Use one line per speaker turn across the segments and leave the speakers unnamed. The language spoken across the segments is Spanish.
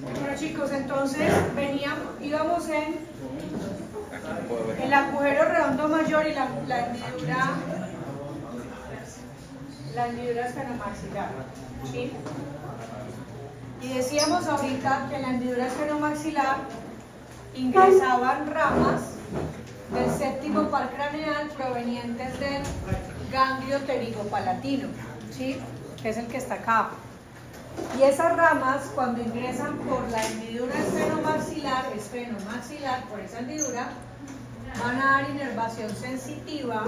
Bueno chicos, entonces íbamos en el agujero redondo mayor y la hendidura esfenomaxilar, ¿sí? Y decíamos ahorita que en la hendidura esfenomaxilar ingresaban ramas del séptimo par craneal provenientes del ganglio pterigopalatino, ¿sí? Que es el que está acá. Y esas ramas, cuando ingresan por la hendidura esfenomaxilar, por esa hendidura, van a dar inervación sensitiva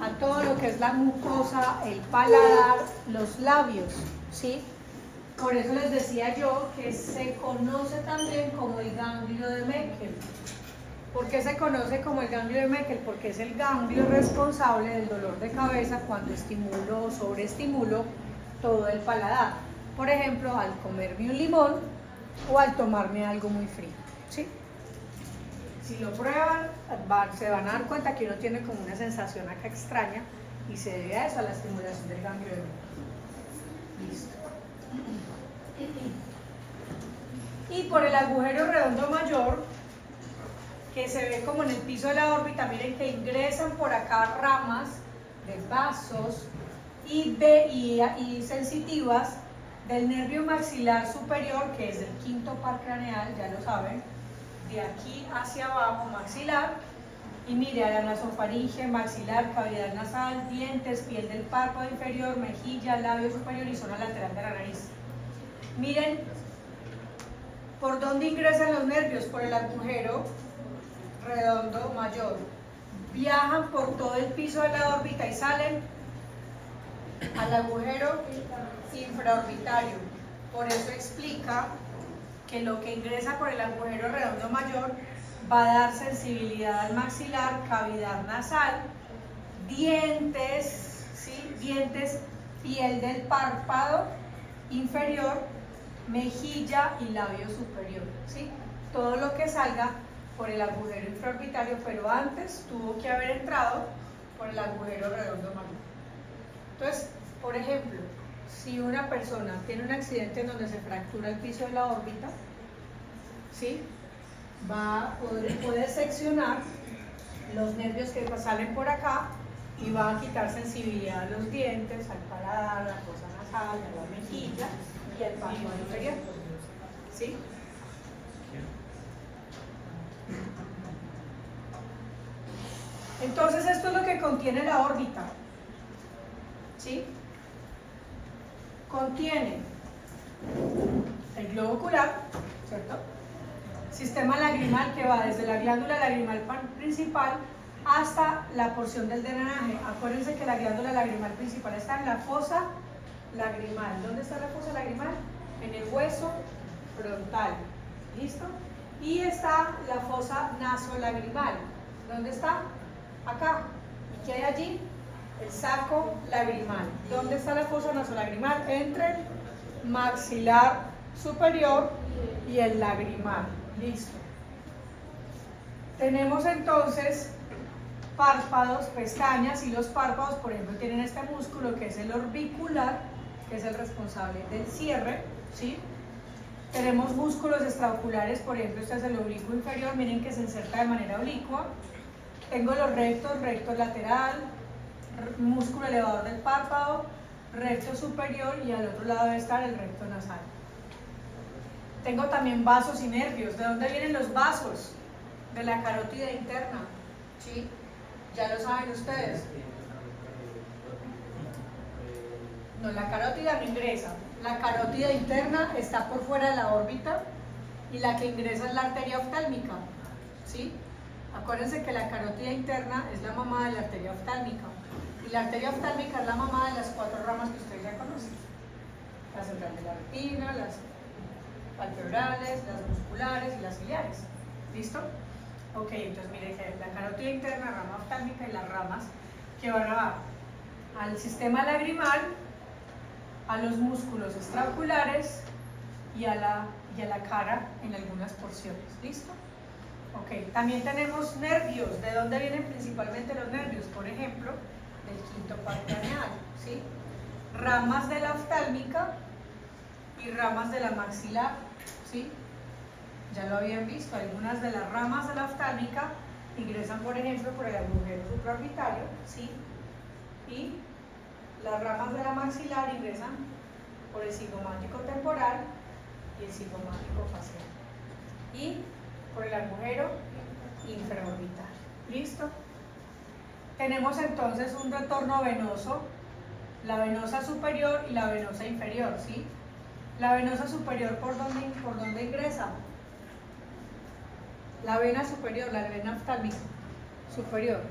a todo lo que es la mucosa, el paladar, los labios, ¿sí? Por eso les decía yo que se conoce también como el ganglio de Meckel. ¿Por qué se conoce como el ganglio de Meckel? Porque es el ganglio responsable del dolor de cabeza cuando estimulo o sobreestimulo todo el paladar. Por ejemplo, al comerme un limón o al tomarme algo muy frío, ¿sí? Si lo prueban, se van a dar cuenta que uno tiene como una sensación acá extraña y se debe a eso, a la estimulación del ganglio de Meckel. Listo. Y por el agujero redondo mayor, que se ve como en el piso de la órbita, miren que ingresan por acá ramas de vasos y sensitivas del nervio maxilar superior, que es el quinto par craneal, ya lo saben, de aquí hacia abajo maxilar, y mire, a la nasofaringe, maxilar, cavidad nasal, dientes, piel del párpado inferior, mejilla, labio superior y zona lateral de la nariz. Miren, ¿por dónde ingresan los nervios? Por el agujero redondo mayor. Viajan por todo el piso de la órbita y salen al agujero infraorbitario. Por eso explica que lo que ingresa por el agujero redondo mayor va a dar sensibilidad al maxilar, cavidad nasal, dientes, ¿sí? Dientes, piel del párpado inferior, mejilla y labio superior, ¿sí? Todo lo que salga por el agujero infraorbitario, pero antes tuvo que haber entrado por el agujero redondo mayor. Entonces, por ejemplo, si una persona tiene un accidente en donde se fractura el piso de la órbita, ¿sí? Puede seccionar los nervios que salen por acá y va a quitar sensibilidad a los dientes, al paladar, a la fosa nasal, a la mejilla y al párpado inferior, ¿sí? Entonces esto es lo que contiene la órbita, ¿sí? Contiene el globo ocular, ¿cierto? Sistema lagrimal que va desde la glándula lagrimal principal hasta la porción del drenaje. Acuérdense que la glándula lagrimal principal está en la fosa lagrimal. ¿Dónde está la fosa lagrimal? En el hueso frontal. ¿Listo? Y está la fosa nasolagrimal. ¿Dónde está? Acá. ¿Y qué hay allí? El saco lagrimal. ¿Dónde está la fosa nasolagrimal? Entre el maxilar superior y el lagrimal. Listo. Tenemos entonces párpados, pestañas, y los párpados, por ejemplo, tienen este músculo que es el orbicular, que es el responsable del cierre, ¿sí? Tenemos músculos extraoculares, por ejemplo, este es el oblicuo inferior, miren que se inserta de manera oblicua. Tengo los rectos, recto lateral, músculo elevador del párpado, recto superior, y al otro lado debe estar el recto nasal. Tengo también vasos y nervios. ¿De dónde vienen los vasos? De la carótida interna, ¿sí? Ya lo saben ustedes. No, la carótida no ingresa. La carótida interna está por fuera de la órbita y la que ingresa es la arteria oftálmica, ¿sí? Acuérdense que la carótida interna es la mamá de la arteria oftálmica y la arteria oftálmica es la mamá de las 4 ramas que ustedes ya conocen: la central de la retina, las palpebrales, las musculares y las ciliares. ¿Listo? Ok, entonces miren que la carótida interna, rama oftálmica y las ramas que van al sistema lagrimal, a los músculos extraoculares y a la cara en algunas porciones. ¿Listo? Ok, también tenemos nervios. ¿De dónde vienen principalmente los nervios? Por ejemplo, del quinto par craneal, ¿sí? ramas de la oftálmica y ramas de la maxilar, ¿sí? Ya lo habían visto, algunas de las ramas de la oftálmica ingresan, por ejemplo, por el agujero supraorbitario, ¿sí? Y las ramas de la maxilar ingresan por el cigomático temporal y el cigomático facial. Y por el agujero infraorbital. ¿Listo? Tenemos entonces un retorno venoso, la venosa superior y la venosa inferior, ¿sí? La venosa superior, ¿por dónde ingresa? La vena superior, la vena oftálmica superior.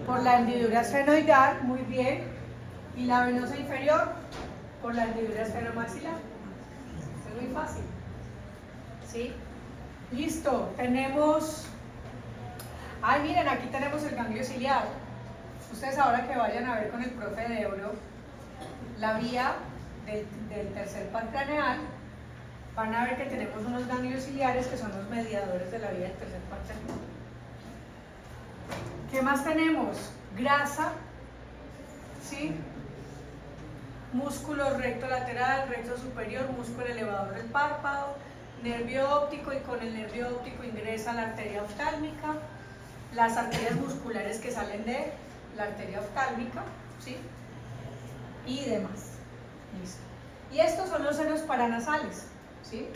Por la hendidura esfenoidal, muy bien. Y la venosa inferior, por la hendidura esfenomaxilar. Es muy fácil. ¿Sí? Listo, tenemos... Ay, miren, aquí tenemos el ganglio ciliar. Ustedes ahora que vayan a ver con el profe de Euro la vía del tercer par craneal, van a ver que tenemos unos ganglios ciliares que son los mediadores de la vía del tercer par craneal. ¿Qué más tenemos? Grasa, ¿sí? Músculo recto lateral, recto superior, músculo elevador del párpado, nervio óptico, y con el nervio óptico ingresa la arteria oftálmica, las arterias musculares que salen de la arteria oftálmica, ¿sí? Y demás. Listo. Y estos son los senos paranasales, ¿sí?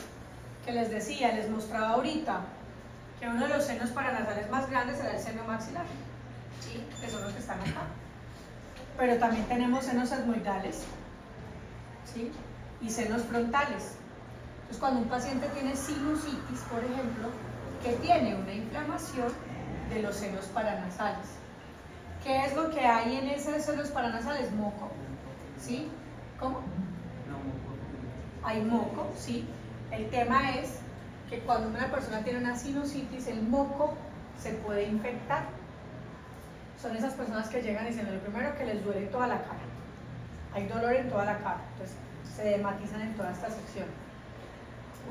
Que les decía, les mostraba ahorita que uno de los senos paranasales más grandes será el seno maxilar, ¿sí? Que son los que están acá. Pero también tenemos senos etmoidales, ¿sí? Y senos frontales. Entonces, cuando un paciente tiene sinusitis, por ejemplo, que tiene una inflamación de los senos paranasales. ¿Qué es lo que hay en esos senos paranasales? Moco, ¿sí? ¿Cómo? Hay moco, ¿sí? El tema es que cuando una persona tiene una sinusitis, el moco se puede infectar. Son esas personas que llegan diciendo lo primero que les duele toda la cara. Hay dolor en toda la cara, entonces se dermatizan en toda esta sección.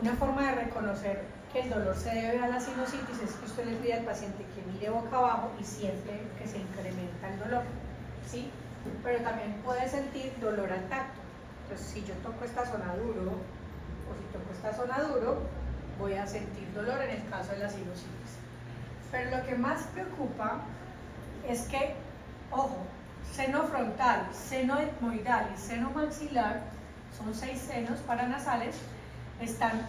Una forma de reconocer que el dolor se debe a la sinusitis es que usted le pide al paciente que mire boca abajo y siente que se incrementa el dolor, ¿sí? Pero también puede sentir dolor al tacto. Entonces, si yo toco esta zona duro o si toco esta zona duro, voy a sentir dolor en el caso de la sinusitis. Pero lo que más preocupa es que, ojo, seno frontal, seno etmoidal y seno maxilar, son 6 senos paranasales, están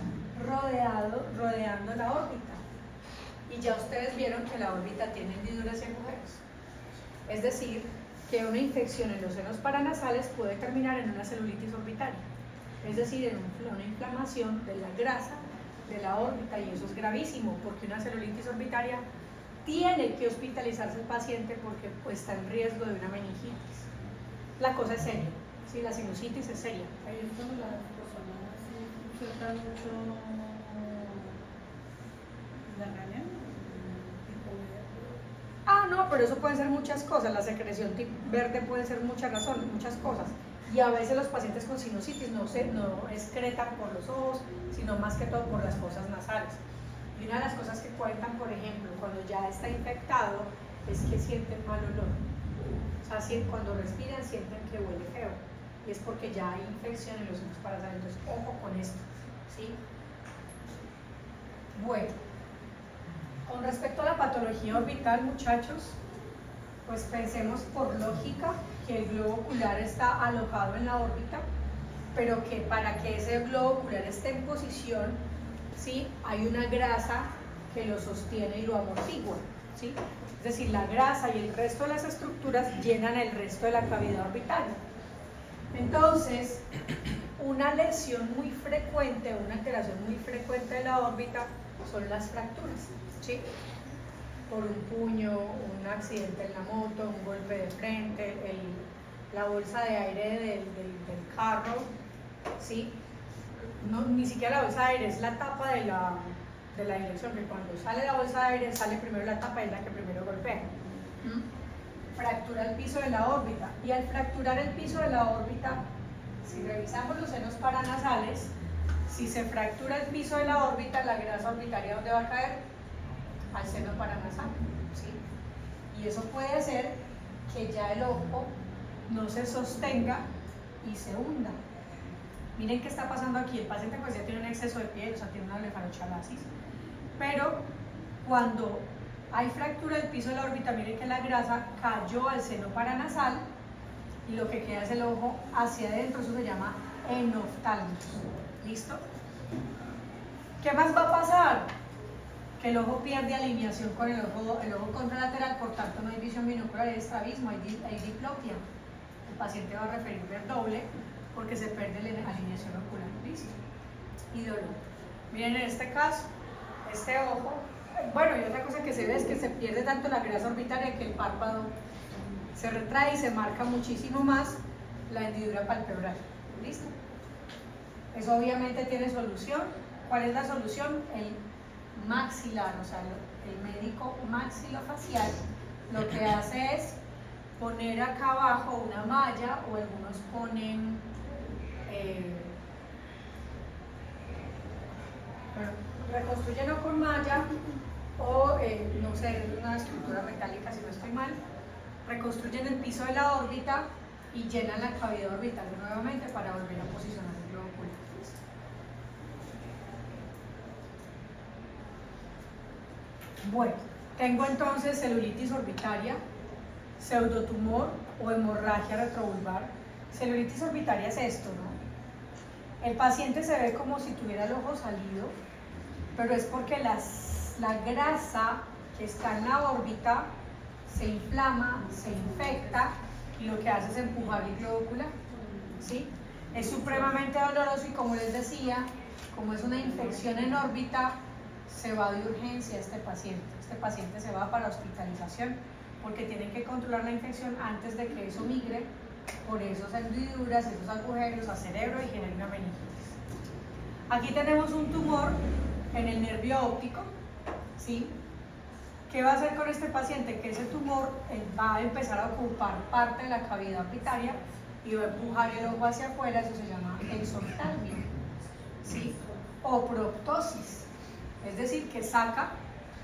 rodeando la órbita. Y ya ustedes vieron que la órbita tiene hendiduras y agujeros. Es decir, que una infección en los senos paranasales puede terminar en una celulitis orbitaria. Es decir, en una inflamación de la grasa de la órbita, y eso es gravísimo, porque una celulitis orbitaria tiene que hospitalizarse el paciente porque pues, está en riesgo de una meningitis. La cosa es seria, ¿sí? La sinusitis es seria.
Ahí es cuando las personas sueltan mucho la cranea,
Ah, no, pero eso pueden ser muchas cosas. La secreción verde puede ser muchas razones, muchas cosas. Y a veces los pacientes con sinusitis no excretan por los ojos, sino más que todo por las fosas nasales. Y una de las cosas que cuentan, por ejemplo, cuando ya está infectado, es que sienten mal olor. O sea, cuando respiran sienten que huele feo. Y es porque ya hay infección en los senos paranasales. Entonces, ojo con esto, ¿sí? Bueno, con respecto a la patología orbital, muchachos, pues pensemos por lógica que el globo ocular está alojado en la órbita, pero que para que ese globo ocular esté en posición, ¿sí? Hay una grasa que lo sostiene y lo amortigua, ¿sí? Es decir, la grasa y el resto de las estructuras llenan el resto de la cavidad orbital. Entonces, una lesión muy frecuente, una alteración muy frecuente de la órbita son las fracturas, ¿sí? Por un puño, un accidente en la moto, un golpe de frente, la bolsa de aire del carro, ¿sí? No, ni siquiera la bolsa de aire, es la tapa de la dirección, que cuando sale la bolsa de aire sale primero la tapa y es la que primero golpea. Fractura el piso de la órbita, y al fracturar el piso de la órbita, si revisamos los senos paranasales, si se fractura el piso de la órbita, la grasa orbitaria, ¿dónde va a caer? Al seno paranasal, ¿sí? Y eso puede hacer que ya el ojo no se sostenga y se hunda. Miren qué está pasando aquí. El paciente pues ya tiene un exceso de piel, o sea, tiene una blefarochalasis, pero cuando hay fractura del piso de la órbita, miren que la grasa cayó al seno paranasal y lo que queda es el ojo hacia adentro, eso se llama enoftalmos. ¿Listo? ¿Qué más va a pasar? Que el ojo pierde alineación con el ojo contralateral, por tanto no hay visión binocular, hay estrabismo, hay diplopia. El paciente va a referir ver doble porque se pierde la alineación ocular. ¿Listo? Y dolor. Miren en este caso, este ojo, bueno, y otra cosa que se ve es que se pierde tanto la grasa orbitaria que el párpado se retrae y se marca muchísimo más la hendidura palpebral. ¿Listo? Eso obviamente tiene solución. ¿Cuál es la solución? El maxilar, o sea, el médico maxilofacial lo que hace es poner acá abajo una malla, o algunos ponen reconstruyen con malla o no sé, una estructura metálica si no estoy mal, reconstruyen el piso de la órbita y llenan la cavidad orbital nuevamente para volver a posicionar el globo ocular. Bueno, tengo entonces celulitis orbitaria, pseudotumor o hemorragia retrovulvar. Celulitis orbitaria es esto, ¿no? El paciente se ve como si tuviera el ojo salido, pero es porque la grasa que está en la órbita se inflama, se infecta y lo que hace es empujar el globo ocular, ¿sí? Es supremamente doloroso y, como les decía, como es una infección en órbita, se va de urgencia este paciente. Este paciente se va para hospitalización porque tienen que controlar la infección antes de que eso migre por esas hendiduras, esos agujeros a cerebro y genere una meningitis. Aquí tenemos un tumor en el nervio óptico, ¿sí? ¿Qué va a hacer con este paciente? Que ese tumor va a empezar a ocupar parte de la cavidad orbitaria y va a empujar el ojo hacia afuera, eso se llama exoftalmia, ¿sí? O proptosis, es decir, que saca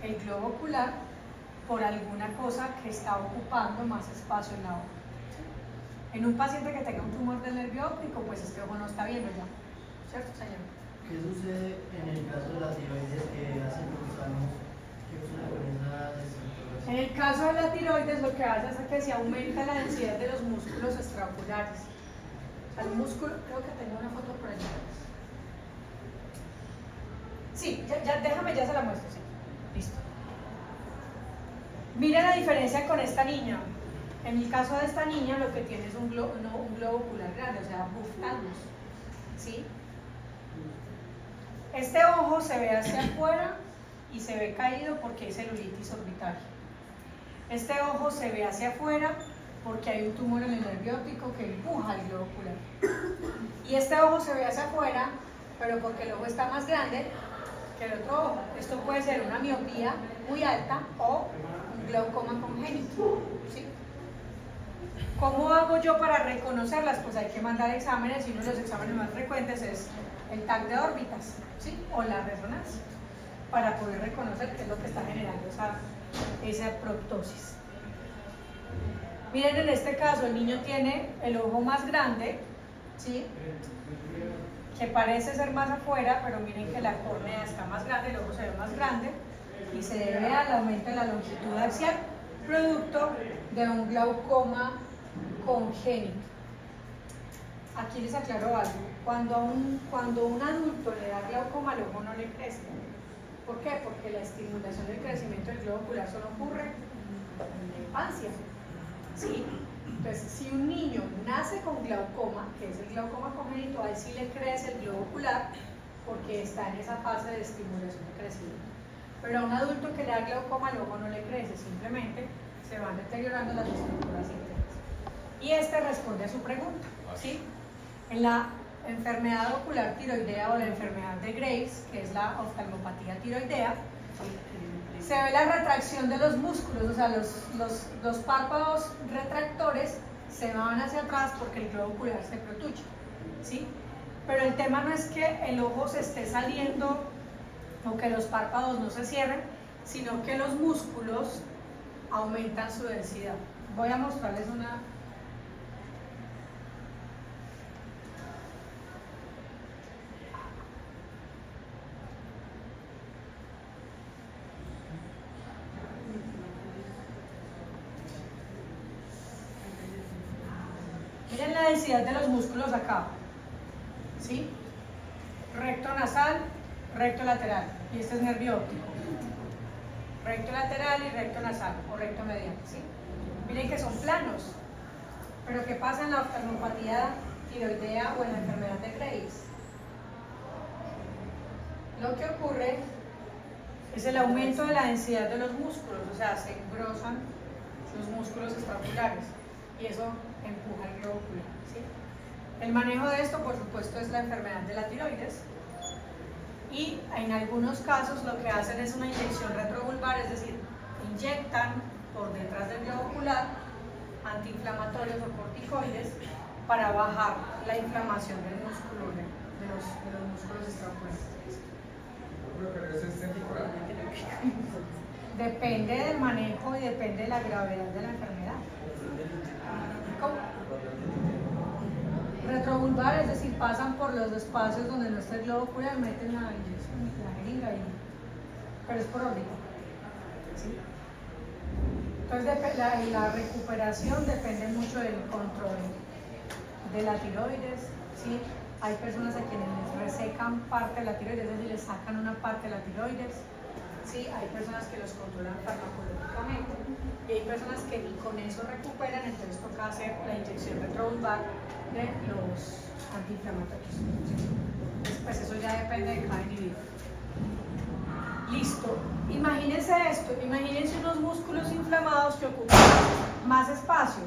el globo ocular por alguna cosa que está ocupando más espacio en la órbita. En un paciente que tenga un tumor del nervio óptico, pues este ojo no está viendo ya, ¿cierto, señor?
¿Qué sucede en el caso de la tiroides que hacen los gusanos? ¿Qué sucede con esa desestructuración?
En el caso de la tiroides, lo que hace es que se aumenta la densidad de los músculos extraoculares. O sea, el músculo, creo que tengo una foto por allí. Sí, déjame, ya se la muestro, sí. Listo. Mira la diferencia con esta niña. En el caso de esta niña, lo que tiene es un globo ocular grande, o sea, buftalmos, ¿sí? Este ojo se ve hacia afuera y se ve caído porque hay celulitis orbitaria. Este ojo se ve hacia afuera porque hay un tumor en el nervio óptico que empuja el globo ocular. Y este ojo se ve hacia afuera, pero porque el ojo está más grande que el otro ojo. Esto puede ser una miopía muy alta o un glaucoma congénito, ¿sí? ¿Cómo hago yo para reconocerlas? Pues hay que mandar exámenes, y uno de los exámenes más frecuentes es el TAC de órbitas, ¿sí? O la resonancia, para poder reconocer qué es lo que está generando esa proptosis. Miren, en este caso el niño tiene el ojo más grande, ¿sí? Que parece ser más afuera, pero miren que la córnea está más grande, el ojo se ve más grande y se debe al aumento de la longitud axial, producto de un glaucoma congénito. Aquí les aclaro algo. Cuando un adulto le da glaucoma, el ojo no le crece. ¿Por qué? Porque la estimulación del crecimiento del globo ocular solo ocurre en la infancia, ¿sí? Entonces, si un niño nace con glaucoma, que es el glaucoma congénito, a él sí le crece el globo ocular porque está en esa fase de estimulación de crecimiento. Pero a un adulto que le da glaucoma, el ojo no le crece, simplemente se van deteriorando las estructuras internas. Y este responde a su pregunta, ¿sí? En la enfermedad ocular tiroidea o la enfermedad de Graves, que es la oftalmopatía tiroidea, se ve la retracción de los músculos, o sea, los párpados retractores se van hacia atrás porque el globo ocular se protuye, ¿sí? Pero el tema no es que el ojo se esté saliendo o que los párpados no se cierren, sino que los músculos aumentan su densidad. Voy a mostrarles la densidad de los músculos acá, ¿sí? Recto nasal, recto lateral, y este es nervio óptico. Recto lateral y recto nasal, o recto medial, ¿sí? Miren que son planos, pero ¿qué pasa en la oftalmopatía tiroidea o en la enfermedad de Graves? Lo que ocurre es el aumento de la densidad de los músculos, o sea, se engrosan los músculos escapulares y eso empuja el globo ocular, ¿sí? El manejo de esto, por supuesto, es la enfermedad de la tiroides y en algunos casos lo que hacen es una inyección retrovulvar, es decir, inyectan por detrás del globo ocular antiinflamatorios o corticoides para bajar la inflamación del músculo, de los músculos escapulares.
Pero eso es temporal.
Depende del manejo y depende de la gravedad de la enfermedad. ¿Cómo? Retrovulvar, es decir, pasan por los espacios donde no está el globo ocular, meten la inyección, la jeringa, pero es por órbita, ¿sí? Entonces la recuperación depende mucho del control de la tiroides, ¿sí? Hay personas a quienes les resecan parte de la tiroides, es decir, les sacan una parte de la tiroides, ¿sí? Hay personas que los controlan farmacológicamente y hay personas que ni con eso recuperan, entonces toca hacer la inyección retrovulvar de los antiinflamatorios. Pues eso ya depende de cada individuo. Listo. Imagínense esto, imagínense unos músculos inflamados que ocupan más espacio.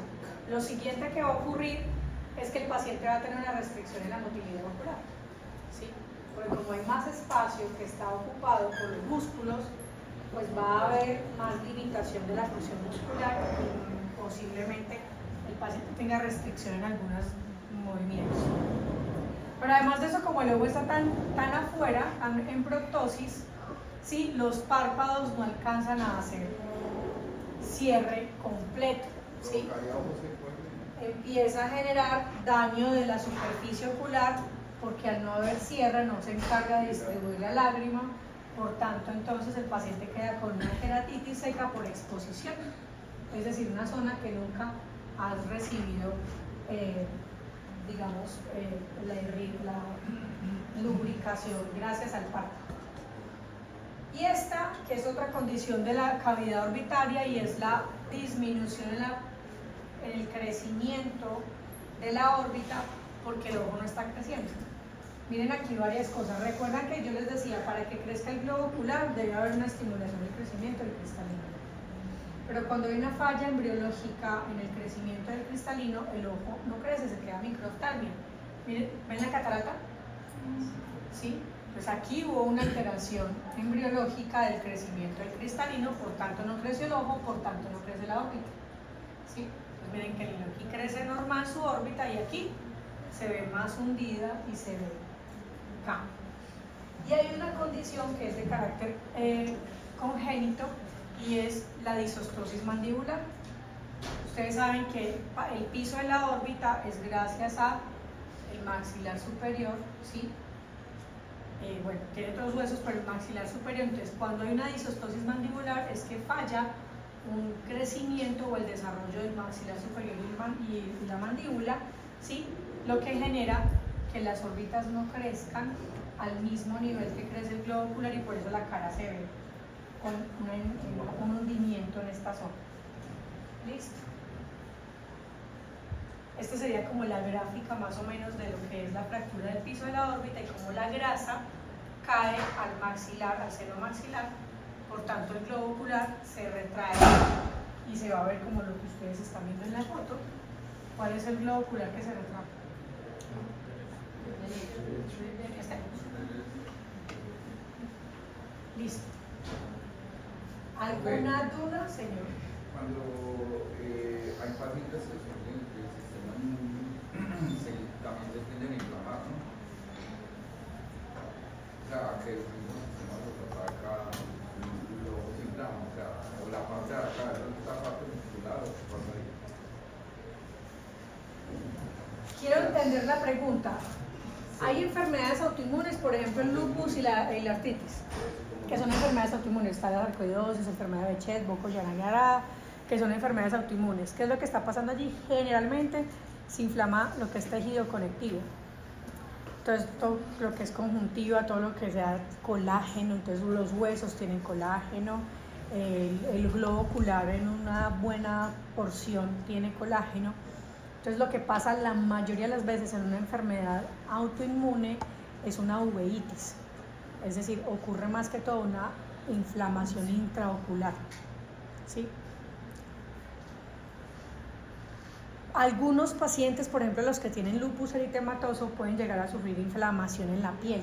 Lo siguiente que va a ocurrir es que el paciente va a tener una restricción en la motilidad ocular, ¿sí? Porque como hay más espacio que está ocupado por los músculos, pues va a haber más limitación de la función muscular y posiblemente el paciente tenga restricción en algunos movimientos. Pero además de eso, como el ojo está tan afuera, tan en proptosis, ¿sí? Los párpados no alcanzan a hacer cierre completo, ¿sí? Empieza a generar daño de la superficie ocular porque al no haber cierre no se encarga de distribuir la lágrima, por tanto entonces el paciente queda con una queratitis seca por exposición, es decir, una zona que nunca has recibido, digamos, la lubricación gracias al parto. Y esta, que es otra condición de la cavidad orbitaria, y es la disminución en el crecimiento de la órbita porque el ojo no está creciendo. Miren aquí varias cosas. Recuerdan que yo les decía, para que crezca el globo ocular debe haber una estimulación del crecimiento del cristalino. Pero cuando hay una falla embriológica en el crecimiento del cristalino, el ojo no crece, se queda microoftalmia. Miren, ¿ven la catarata? ¿Sí? Pues aquí hubo una alteración embriológica del crecimiento del cristalino, por tanto no crece el ojo, por tanto no crece la órbita. ¿Sí? Pues miren que aquí crece normal su órbita y aquí se ve más hundida y se ve acá. Y hay una condición que es de carácter congénito y es la disostosis mandibular. Ustedes saben que el piso de la órbita es gracias a el maxilar superior, ¿sí? Bueno, tiene otros huesos, pero el maxilar superior. Entonces, cuando hay una disostosis mandibular es que falla un crecimiento o el desarrollo del maxilar superior y la mandíbula, ¿sí? Lo que genera que las órbitas no crezcan al mismo nivel que crece el globo ocular y por eso la cara se ve con un hundimiento en esta zona. ¿Listo? Esta sería como la gráfica más o menos de lo que es la fractura del piso de la órbita y cómo la grasa cae al maxilar, al seno maxilar, por tanto el globo ocular se retrae y se va a ver como lo que ustedes están viendo en la foto. ¿Cuál es el globo ocular que se retrae? Este. Listo. ¿Alguna duda, señor?
Cuando hay pacientes que sufren del sistema inmune, también se tienden a inflamar, ¿no? O sea, que el mismo sistema los ataca y luego se inflama, o sea, o la parte de acá, esta parte muscular, o qué pasa ahí.
Quiero entender la pregunta. Hay enfermedades autoinmunes, por ejemplo el lupus y la artritis, que son enfermedades autoinmunes. Está la sarcoidosis, enfermedad de Behçet, Bocco-Guérin, que son enfermedades autoinmunes. ¿Qué es lo que está pasando allí? Generalmente se inflama lo que es tejido conectivo. Entonces, todo lo que es conjuntiva, todo lo que sea colágeno, entonces los huesos tienen colágeno, el globo ocular en una buena porción tiene colágeno. Entonces, lo que pasa la mayoría de las veces en una enfermedad autoinmune es una uveitis, es decir, ocurre más que todo una inflamación intraocular, ¿sí? Algunos pacientes, por ejemplo, los que tienen lupus eritematoso, pueden llegar a sufrir inflamación en la piel.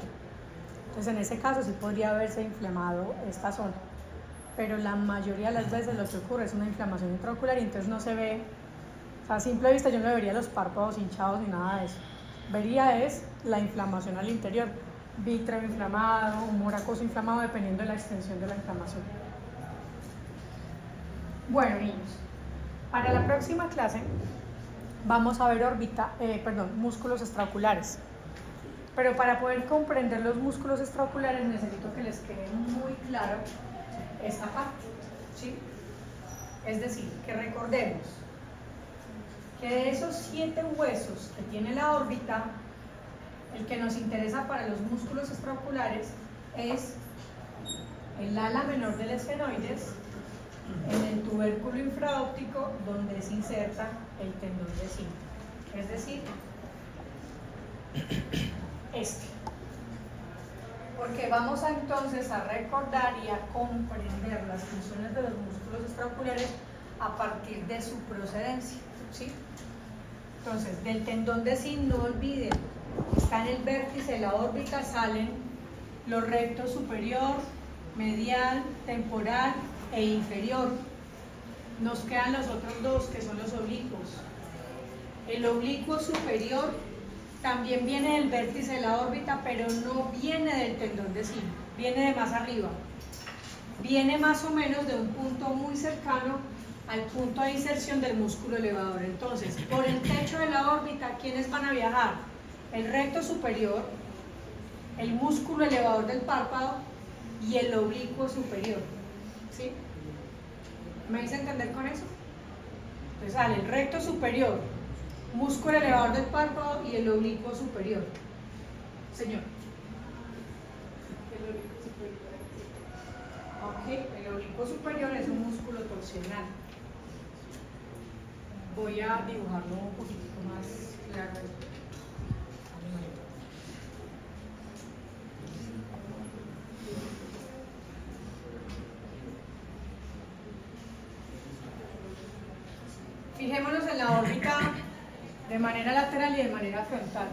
Entonces, en ese caso sí podría haberse inflamado esta zona. Pero la mayoría de las veces lo que ocurre es una inflamación intraocular y entonces no se ve, o sea, a simple vista yo no vería los párpados hinchados ni nada de eso. Vería es la inflamación al interior, vítreo inflamado, humor acuoso inflamado, dependiendo de la extensión de la inflamación. Bueno, niños, para la próxima clase vamos a ver músculos extraoculares. Pero para poder comprender los músculos extraoculares necesito que les quede muy claro esta parte, ¿sí? Es decir, que recordemos que de esos 7 huesos que tiene la órbita, el que nos interesa para los músculos extraoculares es el ala menor del esfenoides, en el tubérculo infraóptico donde se inserta el tendón de cinta, es decir, este. Porque vamos entonces a recordar y a comprender las funciones de los músculos extraoculares a partir de su procedencia, ¿sí? Entonces, del tendón de cinta, no olviden, está en el vértice de la órbita, salen los rectos superior, medial, temporal e inferior. Nos quedan los otros dos que son los oblicuos. El oblicuo superior también viene del vértice de la órbita, pero no viene del tendón de cinta, viene de más arriba. Viene más o menos de un punto muy cercano al punto de inserción del músculo elevador. Entonces, por el techo de la órbita, ¿quiénes van a viajar? El recto superior, el músculo elevador del párpado y el oblicuo superior, ¿sí? ¿Me hice entender con eso? Entonces sale el recto superior, músculo elevador del párpado y el oblicuo superior. Señor. Ok, el oblicuo superior es un músculo torsional. Voy a dibujarlo un poquito más claro. Fijémonos en la órbita de manera lateral y de manera frontal.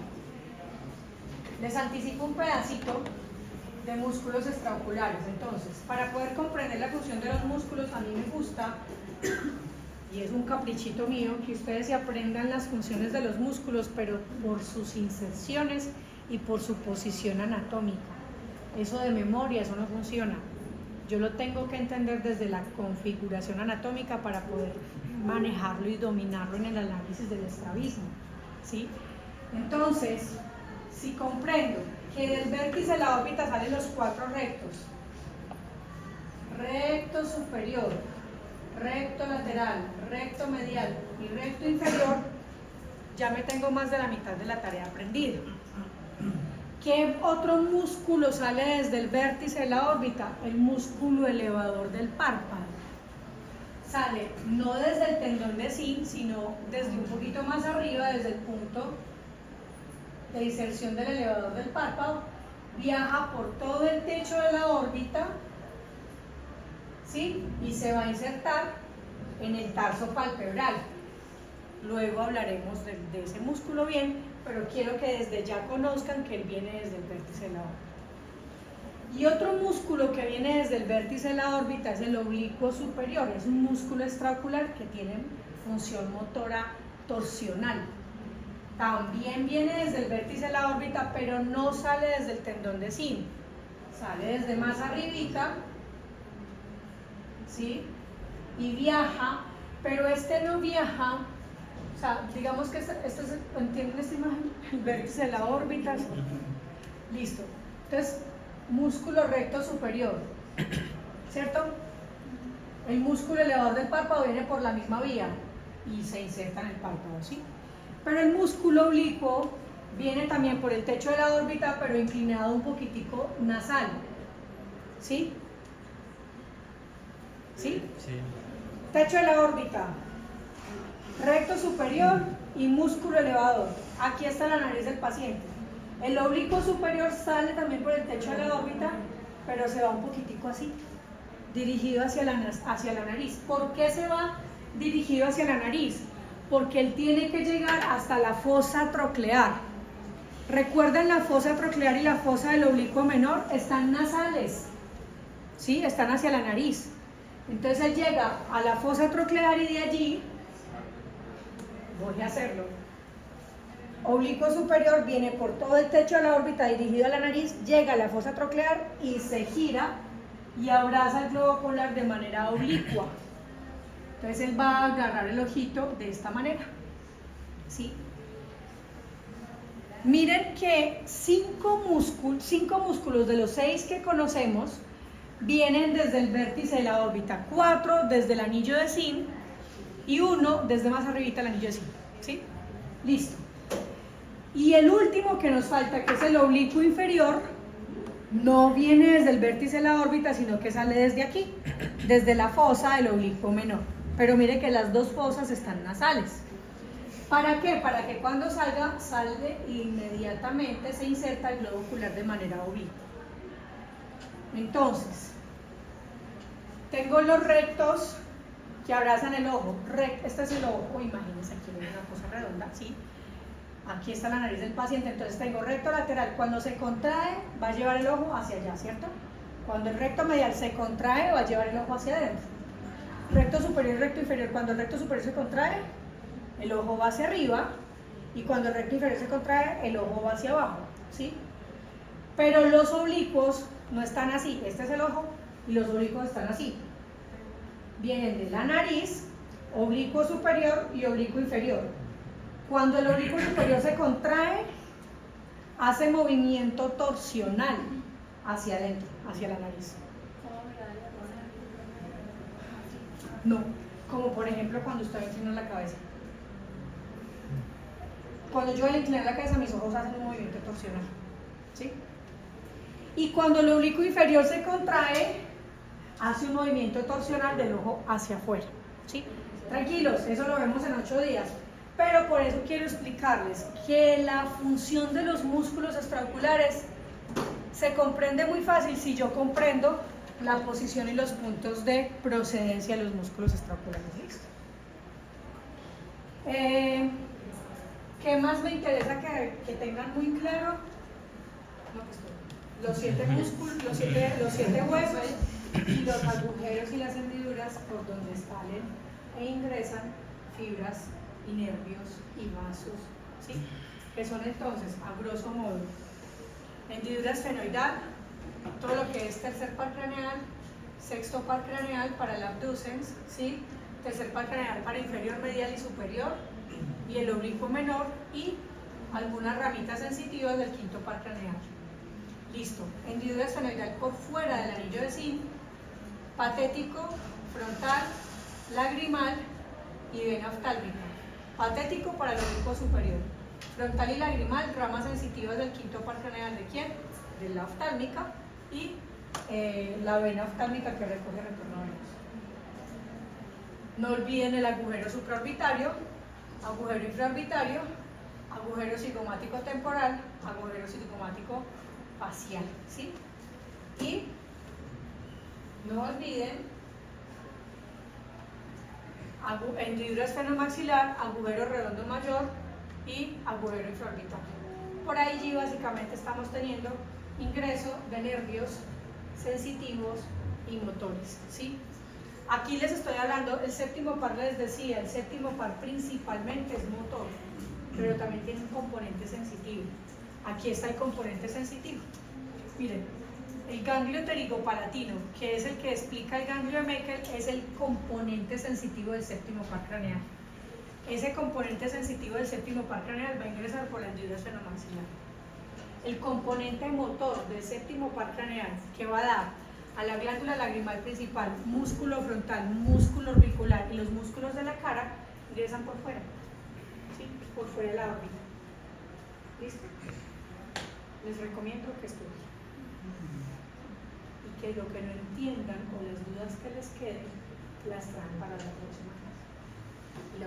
Les anticipo un pedacito de músculos extraoculares. Entonces, para poder comprender la función de los músculos, a mí me gusta, y es un caprichito mío, que ustedes se aprendan las funciones de los músculos, pero por sus inserciones y por su posición anatómica. Eso de memoria, eso no funciona. Yo lo tengo que entender desde la configuración anatómica para poder manejarlo y dominarlo en el análisis del estrabismo, ¿sí? Entonces, si comprendo que del vértice de la órbita salen los 4 rectos, recto superior, recto lateral, recto medial y recto inferior, ya me tengo más de la mitad de la tarea aprendida. ¿Qué otro músculo sale desde el vértice de la órbita? El músculo elevador del párpado. Sale no desde el tendón de cinta, sino desde un poquito más arriba, desde el punto de inserción del elevador del párpado, viaja por todo el techo de la órbita, ¿sí? Y se va a insertar en el tarso palpebral. Luego hablaremos de ese músculo bien, pero quiero que desde ya conozcan que él viene desde el vértice de la órbita. Y otro músculo que viene desde el vértice de la órbita es el oblicuo superior, es un músculo extraocular que tiene función motora torsional. También viene desde el vértice de la órbita, pero no sale desde el tendón de cinta, sale desde más arribita, ¿sí? Y viaja, pero este no viaja, o sea, digamos que ¿entienden esta imagen? El vértice de la órbita, listo. Entonces, músculo recto superior, ¿cierto? El músculo elevador del párpado viene por la misma vía y se inserta en el párpado, ¿sí? Pero el músculo oblicuo viene también por el techo de la órbita, pero inclinado un poquitico nasal. ¿Sí? ¿Sí?
Sí.
Techo de la órbita, recto superior y músculo elevador. Aquí está la nariz del paciente. El oblicuo superior sale también por el techo de la órbita, pero se va un poquitico así, dirigido hacia la nariz. ¿Por qué se va dirigido hacia la nariz? Porque él tiene que llegar hasta la fosa troclear. Recuerden, la fosa troclear y la fosa del oblicuo menor están nasales, ¿sí? Están hacia la nariz. Entonces él llega a la fosa troclear y de allí, voy a hacerlo, oblicuo superior viene por todo el techo de la órbita dirigido a la nariz, llega a la fosa troclear y se gira y abraza el globo ocular de manera oblicua. Entonces él va a agarrar el ojito de esta manera, ¿sí? Miren que 5 músculos de los 6 que conocemos vienen desde el vértice de la órbita, 4 desde el anillo de Sim y 1 desde más arribita el anillo de Sim, ¿sí? Listo. Y el último que nos falta, que es el oblicuo inferior, no viene desde el vértice de la órbita, sino que sale desde aquí, desde la fosa del oblicuo menor. Pero mire que las dos fosas están nasales. ¿Para qué? Para que cuando salga, sale inmediatamente, se inserta el globo ocular de manera oblicua. Entonces, tengo los rectos que abrazan el ojo. Este es el ojo, imagínense, aquí hay una cosa redonda, ¿sí? Aquí está la nariz del paciente, entonces tengo recto lateral. Cuando se contrae, va a llevar el ojo hacia allá, ¿cierto? Cuando el recto medial se contrae, va a llevar el ojo hacia adentro. Recto superior y recto inferior. Cuando el recto superior se contrae, el ojo va hacia arriba, y cuando el recto inferior se contrae, el ojo va hacia abajo, ¿sí? Pero los oblicuos no están así. Este es el ojo y los oblicuos están así. Vienen de la nariz, oblicuo superior y oblicuo inferior. Cuando el oblicuo superior se contrae, hace movimiento torsional hacia adentro, hacia la nariz. No, como por ejemplo cuando usted inclina la cabeza. Cuando yo al inclinar la cabeza, mis ojos hacen un movimiento torsional, ¿sí? Y cuando el oblicuo inferior se contrae, hace un movimiento torsional del ojo hacia afuera, ¿sí? Tranquilos, eso lo vemos en 8 días. Pero por eso quiero explicarles que la función de los músculos extraoculares se comprende muy fácil si yo comprendo la posición y los puntos de procedencia de los músculos extraoculares. ¿Listo? ¿Qué más me interesa que tengan muy claro? Los 7 músculos, los siete huesos y los agujeros y las hendiduras por donde salen e ingresan fibras y nervios y vasos, ¿sí? Que son entonces, a grosso modo, hendidura esfenoidal, todo lo que es tercer par craneal, sexto par craneal para el abducens, ¿sí? Tercer par craneal para inferior, medial y superior, y el oblicuo menor, y algunas ramitas sensitivas del quinto par craneal. Listo, hendidura esfenoidal por fuera del anillo de Sim, patético, frontal, lagrimal y vena oftálmica. Patético para el oblicuo superior, frontal y lagrimal, ramas sensitivas del quinto par craneal. ¿De quién? De la oftálmica, y la vena oftálmica que recoge retorno venoso. No olviden el agujero supraorbitario, agujero infraorbitario, agujero cigomático temporal, agujero cigomático facial, ¿sí? Y no olviden hendidura esfenomaxilar, agujero redondo mayor y agujero infraorbitario. Por ahí básicamente estamos teniendo ingreso de nervios sensitivos y motores, ¿sí? Aquí les estoy hablando, el séptimo par les decía, el séptimo par principalmente es motor, pero también tiene un componente sensitivo. Aquí está el componente sensitivo. Miren, el ganglio pterigopalatino, que es el que explica el ganglio de Meckel, es el componente sensitivo del séptimo par craneal. Ese componente sensitivo del séptimo par craneal va a ingresar por la hendidura esfenomaxilar. El componente motor del séptimo par craneal, que va a dar a la glándula lagrimal principal, músculo frontal, músculo orbicular y los músculos de la cara, ingresan por fuera. ¿sí? Por fuera de la órbita. ¿Listo? Les recomiendo que estudien. Y que lo que no entiendan o las dudas que les queden las traen para la próxima clase. Y la